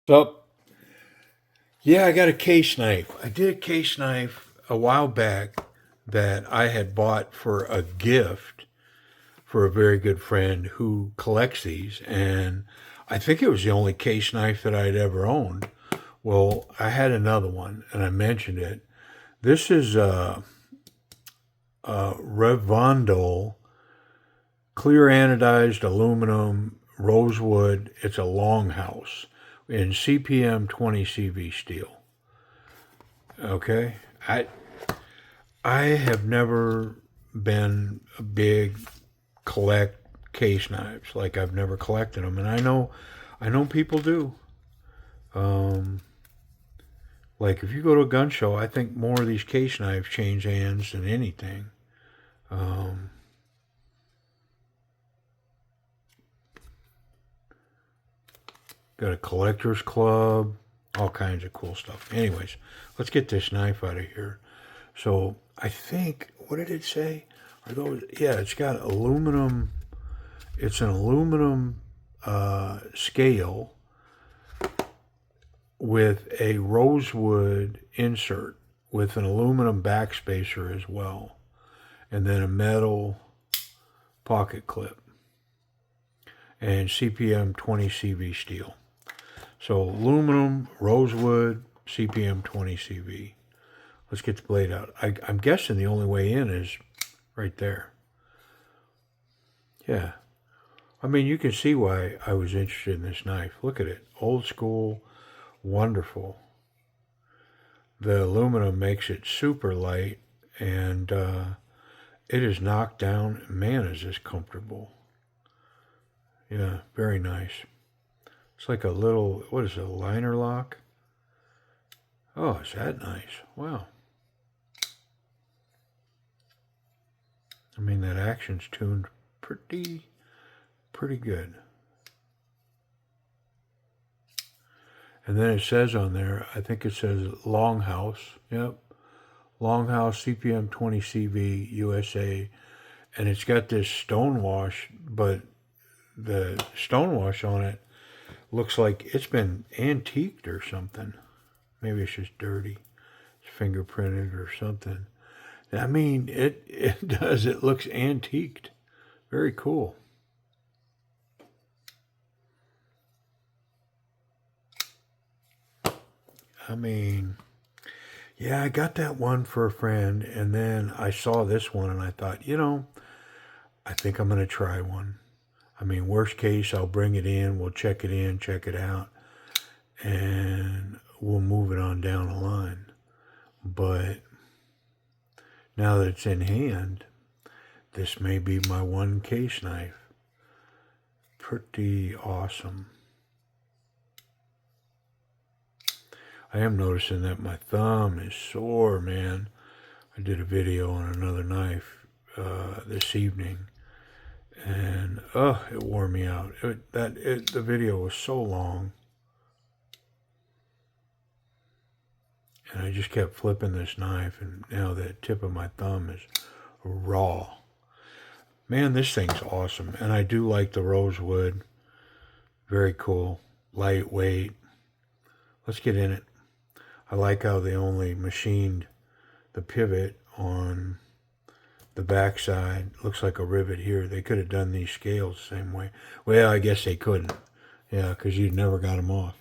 So, yeah, I got a case knife. I did a case knife a while back that I had bought for a gift for a very good friend who collects these. And I think it was the only case knife that I'd ever owned. Well, I had another one and I mentioned it. This is a Revondel clear anodized aluminum rosewood. It's a Longhouse in CPM 20 CV steel. Okay, I have never been a big collect case knives. Like I've never collected them, and I know people do. Um, like if you go to a gun show, I think more of these case knives change hands than anything. Um, got a collectors club, all kinds of cool stuff. Anyways, let's get this knife out of here. So I think, what did it say? Are those? Yeah, it's got aluminum. It's an aluminum scale with a rosewood insert with an aluminum backspacer as well, and then a metal pocket clip and CPM 20 CV steel. So aluminum, rosewood, CPM 20 CV. Let's get the blade out. I'm guessing the only way in is right there. Yeah. I mean, you can see why I was interested in this knife. Look at it. Old school, wonderful. The aluminum makes it super light, and it is knocked down. Man, is this comfortable. Yeah, very nice. It's like a little, what is it, a liner lock? Oh, is that nice? Wow. I mean, that action's tuned pretty good. And then it says on there, I think it says Longhouse. Yep. Longhouse CPM 20 CV USA. And it's got this stonewash, but the stonewash on it looks like it's been antiqued or something. Maybe it's just dirty. It's fingerprinted or something. I mean, it does. It looks antiqued. Very cool. I mean, yeah, I got that one for a friend, and then I saw this one, and I thought, I think I'm going to try one. I mean, worst case, I'll bring it in, we'll check it in, check it out, and we'll move it on down the line. But now that it's in hand, this may be my one case knife. Pretty awesome. I am noticing that my thumb is sore, man. I did a video on another knife this evening, and it wore me out. The video was so long, and I just kept flipping this knife, and now the tip of my thumb is raw. Man, this thing's awesome, and I do like the rosewood. Very cool, lightweight. Let's get in it. I like how they only machined the pivot on the backside. Looks like a rivet here. They could have done these scales the same way. Well, I guess they couldn't. Yeah, because you never got them off.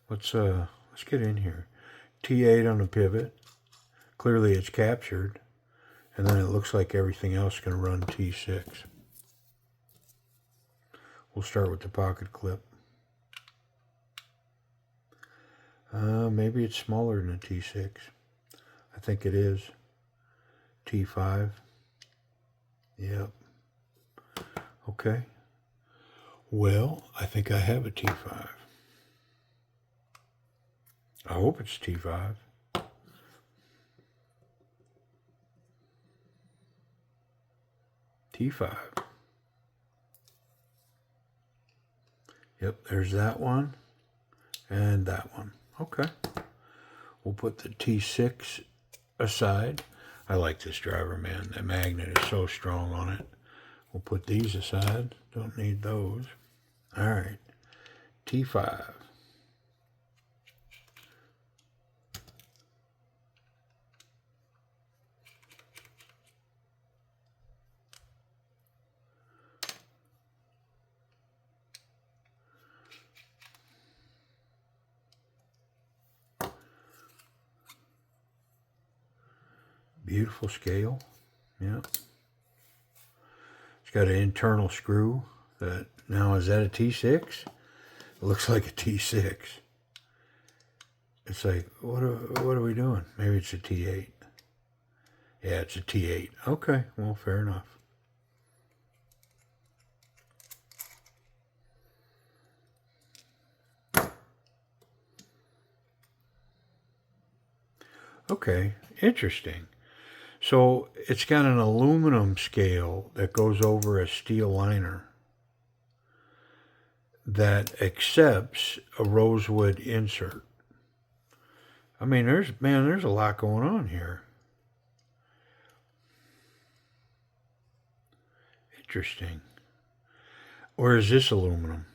Let's get in here. T8 on the pivot. Clearly it's captured. And then it looks like everything else can run T6. We'll start with the pocket clip. Maybe it's smaller than a T6. I think it is. T5. Yep. Okay. Well, I think I have a T5. I hope it's T5. T5. Yep, there's that one and that one. Okay. We'll put the T6 aside. I like this driver, man. The magnet is so strong on it. We'll put these aside. Don't need those. All right. T5. Beautiful scale. Yeah. It's got an internal screw that now, is that a T6? It looks like a T6. It's like, what are we doing? Maybe it's a T8. Yeah, it's a T8. Okay, well, fair enough. Okay, interesting. So it's got an aluminum scale that goes over a steel liner that accepts a rosewood insert. I mean, there's a lot going on here. Interesting. Or is this aluminum?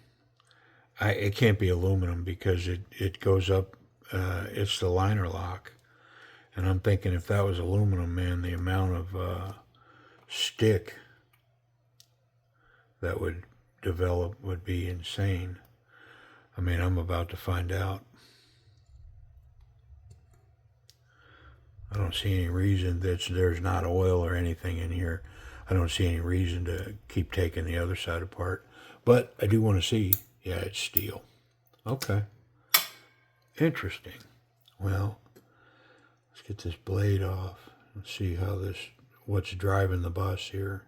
It can't be aluminum because it goes up, it's the liner lock. And I'm thinking if that was aluminum, man, the amount of stick that would develop would be insane. I mean, I'm about to find out. I don't see any reason that there's not oil or anything in here. I don't see any reason to keep taking the other side apart. But I do want to see, yeah, it's steel. Okay. Interesting. Well, let's get this blade off and see how what's driving the bus here.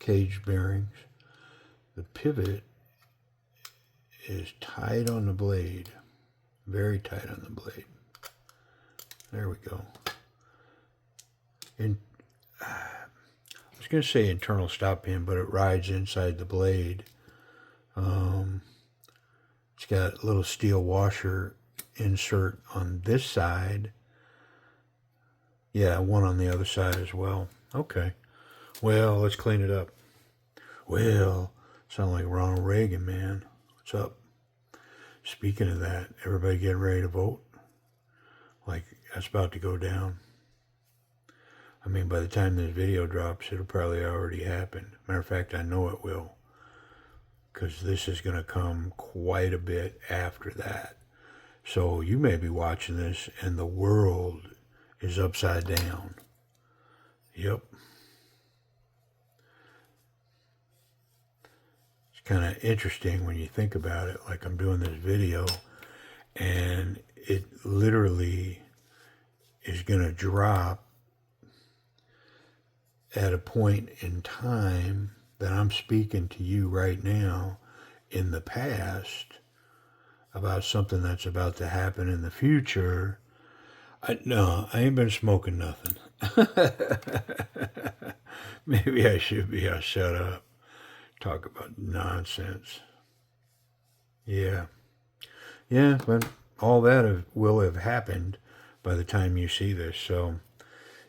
Cage bearings. The pivot is tight on the blade. Very tight on the blade. There we go. I was going to say internal stop pin, but it rides inside the blade. It's got a little steel washer insert on this side. Yeah, one on the other side as well. Okay. Well, let's clean it up. Well, sound like Ronald Reagan, man. What's up? Speaking of that, everybody getting ready to vote? Like, that's about to go down. I mean, by the time this video drops, it'll probably already happen. Matter of fact, I know it will. Because this is going to come quite a bit after that. So you may be watching this and the world is upside down. Yep. It's kind of interesting when you think about it. Like, I'm doing this video and it literally is going to drop at a point in time that I'm speaking to you right now in the past about something that's about to happen in the future. No, I ain't been smoking nothing. Maybe I should be. I'll shut up. Talk about nonsense. Yeah. Yeah, but all that will have happened by the time you see this. So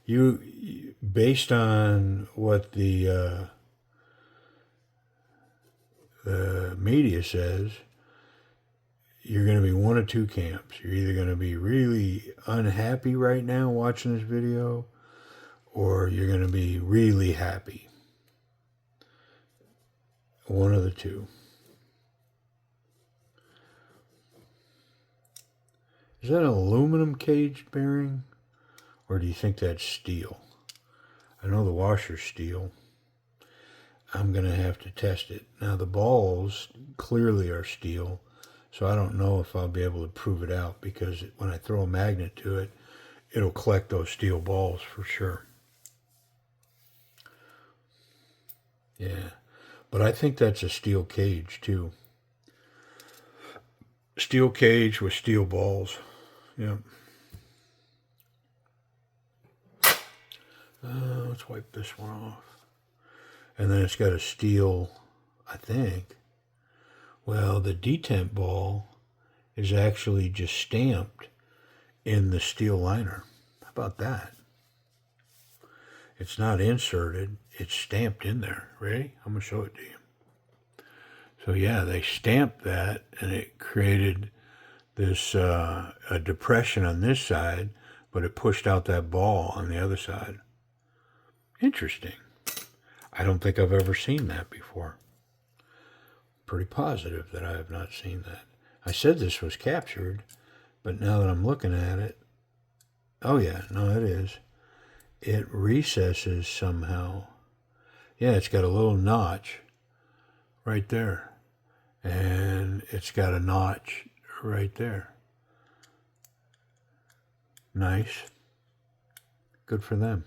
you based on what the media says, you're going to be one of two camps. You're either going to be really unhappy right now watching this video, or you're going to be really happy. One of the two. Is that an aluminum cage bearing? Or do you think that's steel? I know the washer's steel. I'm going to have to test it. Now the balls clearly are steel, so I don't know if I'll be able to prove it out, because when I throw a magnet to it, it'll collect those steel balls for sure. Yeah, but I think that's a steel cage too. Steel cage with steel balls. Yeah. Let's wipe this one off. And then it's got a steel, I think. Well, the detent ball is actually just stamped in the steel liner. How about that? It's not inserted, it's stamped in there. Ready? I'm going to show it to you. So yeah, they stamped that and it created this a depression on this side, but it pushed out that ball on the other side. Interesting. I don't think I've ever seen that before. Pretty positive that I have not seen that. I said this was captured, but now that I'm looking at it, oh yeah, no, it is. It recesses somehow. Yeah, it's got a little notch right there. And it's got a notch right there. Nice. Good for them.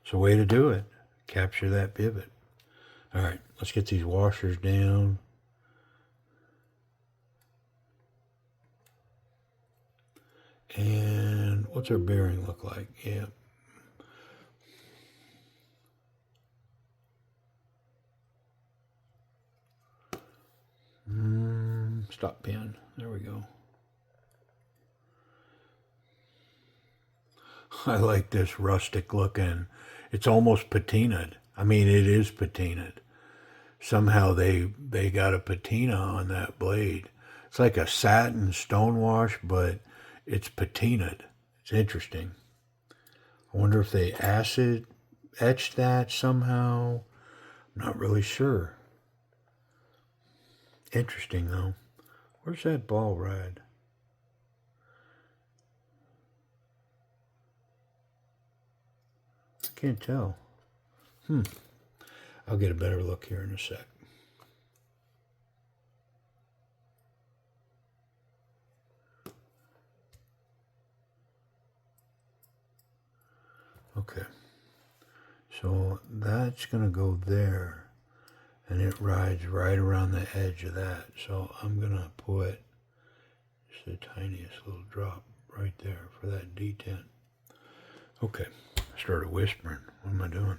It's a way to do it. Capture that pivot. All right, let's get these washers down. And what's our bearing look like? Yeah. Stop pin. There we go. I like this rustic looking. It's almost patinaed. I mean, it is patinaed. Somehow they got a patina on that blade. It's like a satin stonewash, but it's patinaed. It's interesting. I wonder if they acid etched that somehow. I'm not really sure. Interesting though. Where's that ball ride? I can't tell. I'll get a better look here in a sec. Okay. So that's going to go there. And it rides right around the edge of that. So I'm going to put just the tiniest little drop right there for that detent. Okay. I started whispering. What am I doing?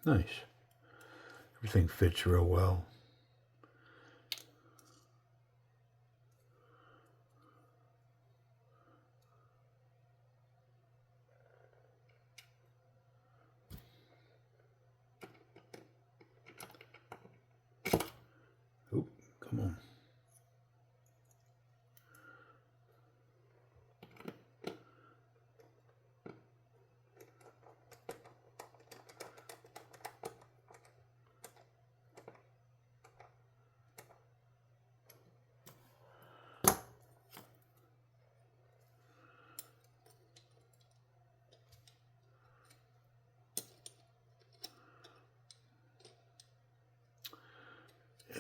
Nice. Everything fits real well. Oop, come on.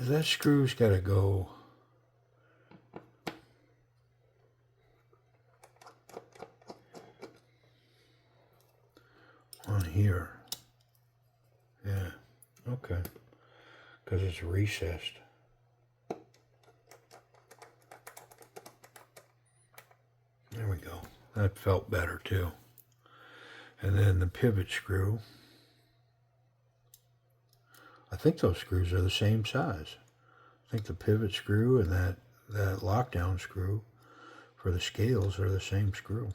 That screw's got to go on here. Yeah, okay. Because it's recessed. There we go. That felt better too. And then the pivot screw. I think those screws are the same size. I think the pivot screw and that lockdown screw for the scales are the same screw.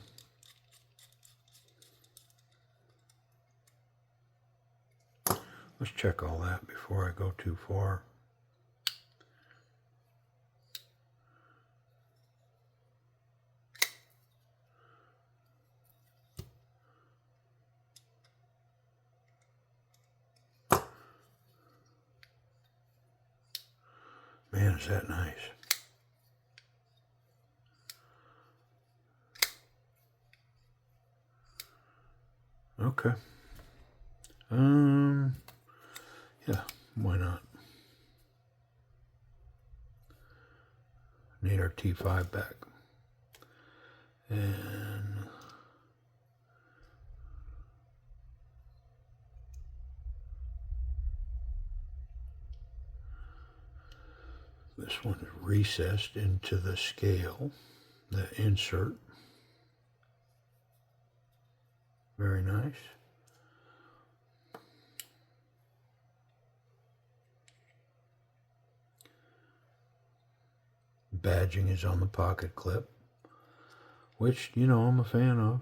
Let's check all that before I go too far. Man, is that nice. Okay. Yeah, why not? Need our T5 back. And this one is recessed into the scale, the insert. Very nice. Badging is on the pocket clip, which, you know, I'm a fan of.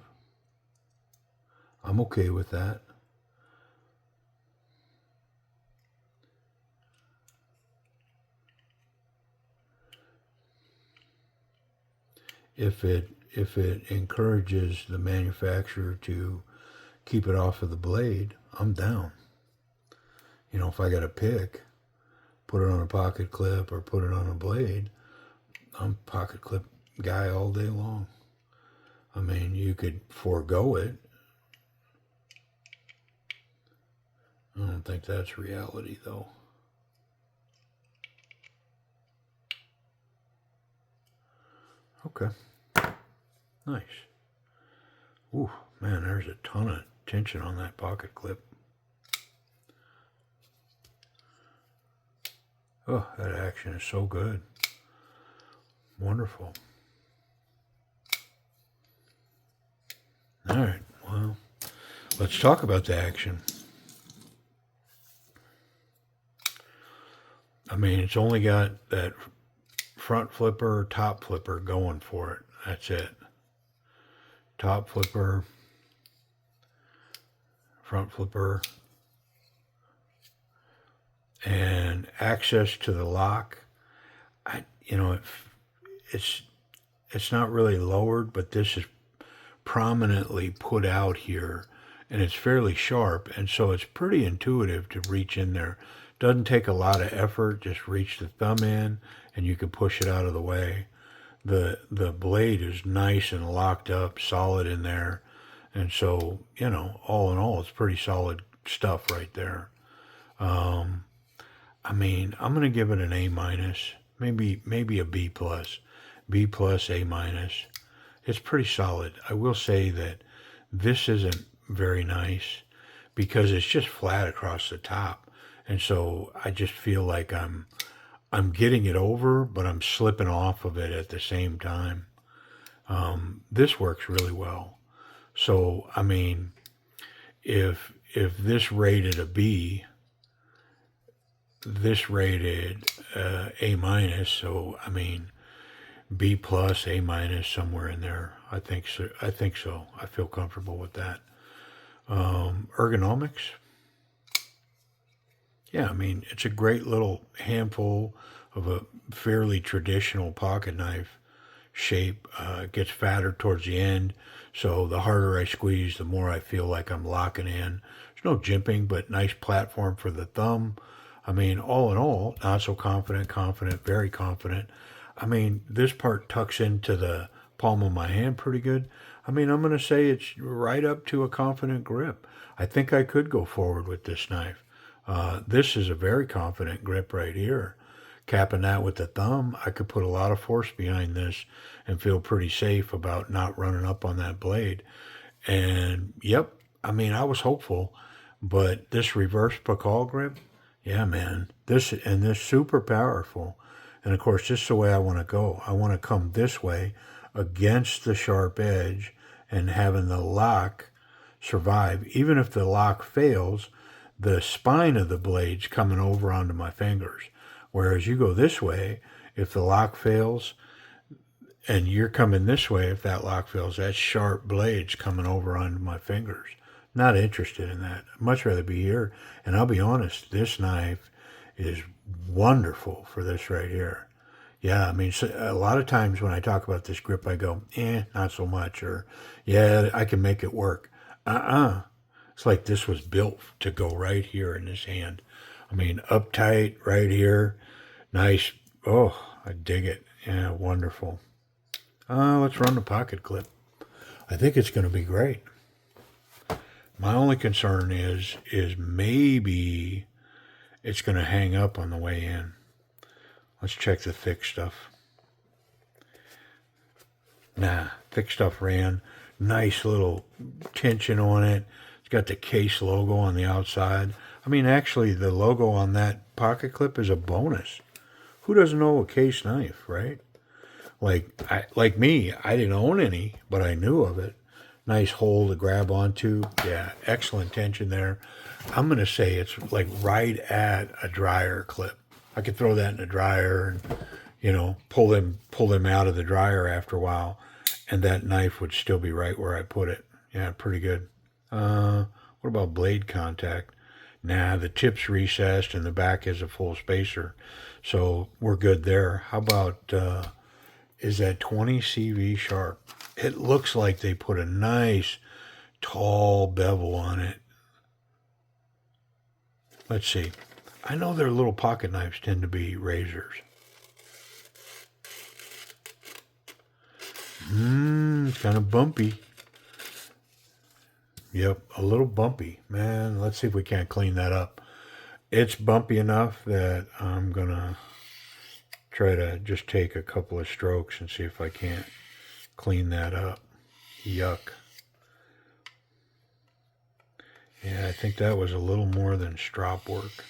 I'm okay with that. If it encourages the manufacturer to keep it off of the blade, I'm down. You know, if I got to pick, put it on a pocket clip or put it on a blade, I'm a pocket clip guy all day long. I mean, you could forego it. I don't think that's reality, though. Okay. Nice. Ooh, man, there's a ton of tension on that pocket clip. Oh, that action is so good. Wonderful. All right, well, let's talk about the action. I mean, it's only got that front flipper, top flipper going for it. That's it. Top flipper, front flipper, and access to the lock. It's not really lowered, but this is prominently put out here, and it's fairly sharp, and so it's pretty intuitive to reach in there. Doesn't take a lot of effort. Just reach the thumb in, and you can push it out of the way. The blade is nice and locked up, solid in there, and so, you know, all in all, it's pretty solid stuff right there. I mean, I'm gonna give it an A minus, maybe a B plus, A minus. It's pretty solid. I will say that this isn't very nice because it's just flat across the top, and so I just feel like I'm getting it over, but I'm slipping off of it at the same time. This works really well. So, I mean, if this rated a B, this rated A minus, so I mean B plus, A minus, somewhere in there. I think so. I feel comfortable with that. Ergonomics. Yeah, I mean, it's a great little handful of a fairly traditional pocket knife shape. It gets fatter towards the end, so the harder I squeeze, the more I feel like I'm locking in. There's no jimping, but nice platform for the thumb. I mean, all in all, not so confident, very confident. I mean, this part tucks into the palm of my hand pretty good. I mean, I'm going to say it's right up to a confident grip. I think I could go forward with this knife. This is a very confident grip right here. Capping that with the thumb, I could put a lot of force behind this and feel pretty safe about not running up on that blade. And yep, I mean, I was hopeful, but this reverse Pakal grip, yeah, man, this super powerful. And of course, this is the way I want to go. I want to come this way against the sharp edge and having the lock survive. Even if the lock fails, the spine of the blade's coming over onto my fingers. Whereas you go this way, if the lock fails, and you're coming this way, if that lock fails, that sharp blade's coming over onto my fingers. Not interested in that. I'd much rather be here. And I'll be honest, this knife is wonderful for this right here. Yeah, I mean, a lot of times when I talk about this grip, I go, not so much, or yeah, I can make it work. It's like this was built to go right here in this hand. I mean, uptight right here. Nice. Oh, I dig it. Yeah, wonderful. Let's run the pocket clip. I think it's going to be great. My only concern is maybe it's going to hang up on the way in. Let's check the thick stuff. Nah, thick stuff ran. Nice little tension on it. It's got the Case logo on the outside. I mean, actually, the logo on that pocket clip is a bonus. Who doesn't know a Case knife, right? Like me, I didn't own any, but I knew of it. Nice hole to grab onto. Yeah, excellent tension there. I'm going to say it's like right at a dryer clip. I could throw that in a dryer and, pull them out of the dryer after a while, and that knife would still be right where I put it. Yeah, pretty good. What about blade contact? Nah, the tip's recessed and the back is a full spacer, so we're good there. How about is that 20 CV sharp? It looks like they put a nice tall bevel on it. Let's see. I know their little pocket knives tend to be razors. It's kind of bumpy. Yep, a little bumpy. Man, let's see if we can't clean that up. It's bumpy enough that I'm going to try to just take a couple of strokes and see if I can't clean that up. Yuck. Yeah, I think that was a little more than strop work.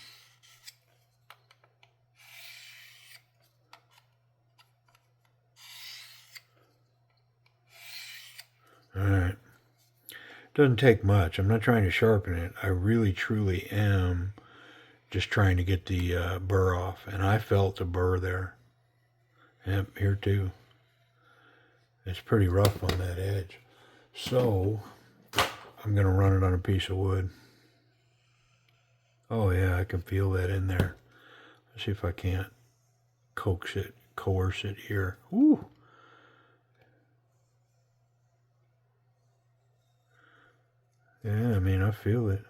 All right. Doesn't take much. I'm not trying to sharpen it. I really, truly am just trying to get the burr off. And I felt the burr there. Yep, here too. It's pretty rough on that edge. So, I'm going to run it on a piece of wood. Oh yeah, I can feel that in there. Let's see if I can't coerce it here. Woo! Yeah, I mean, I feel it.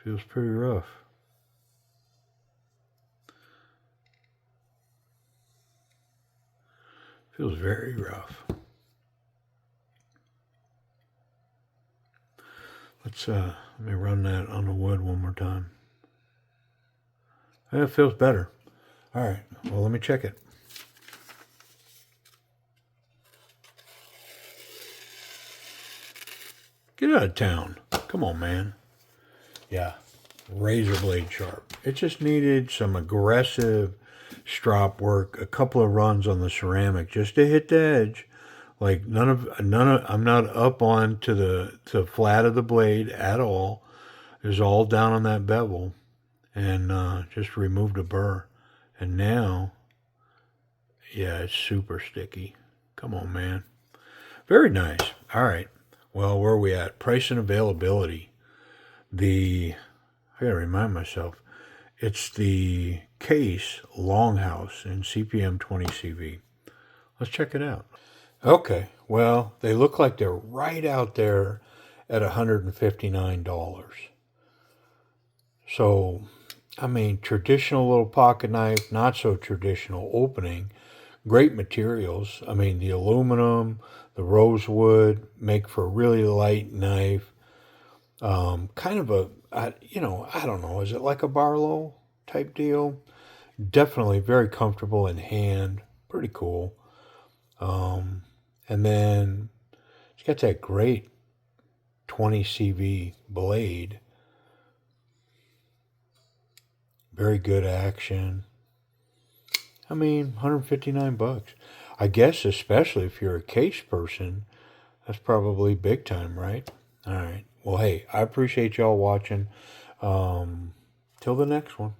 Feels pretty rough. Feels very rough. Let me run that on the wood one more time. It feels better. All right, well, let me check it. Get out of town. Come on, man. Yeah, razor blade sharp. It just needed some aggressive strop work, a couple of runs on the ceramic just to hit the edge. Like I'm not up on to the flat of the blade at all. It was all down on that bevel, and just removed a burr. And now, yeah, it's super sticky. Come on, man. Very nice. All right. Well, where are we at? Price and availability. I gotta remind myself. It's the case Longhouse in CPM 20 CV. Let's check it out. Okay, well, they look like they're right out there at $159. So, I mean, traditional little pocket knife, not so traditional opening, great materials. I mean, the aluminum, the rosewood make for a really light knife. Kind of I don't know, is it like a Barlow type deal? Definitely very comfortable in hand, pretty cool. And then it's got that great 20 CV blade. Very good action. I mean, $159. I guess especially if you're a case person, that's probably big time, right? All right. Well, hey, I appreciate y'all watching. Till the next one.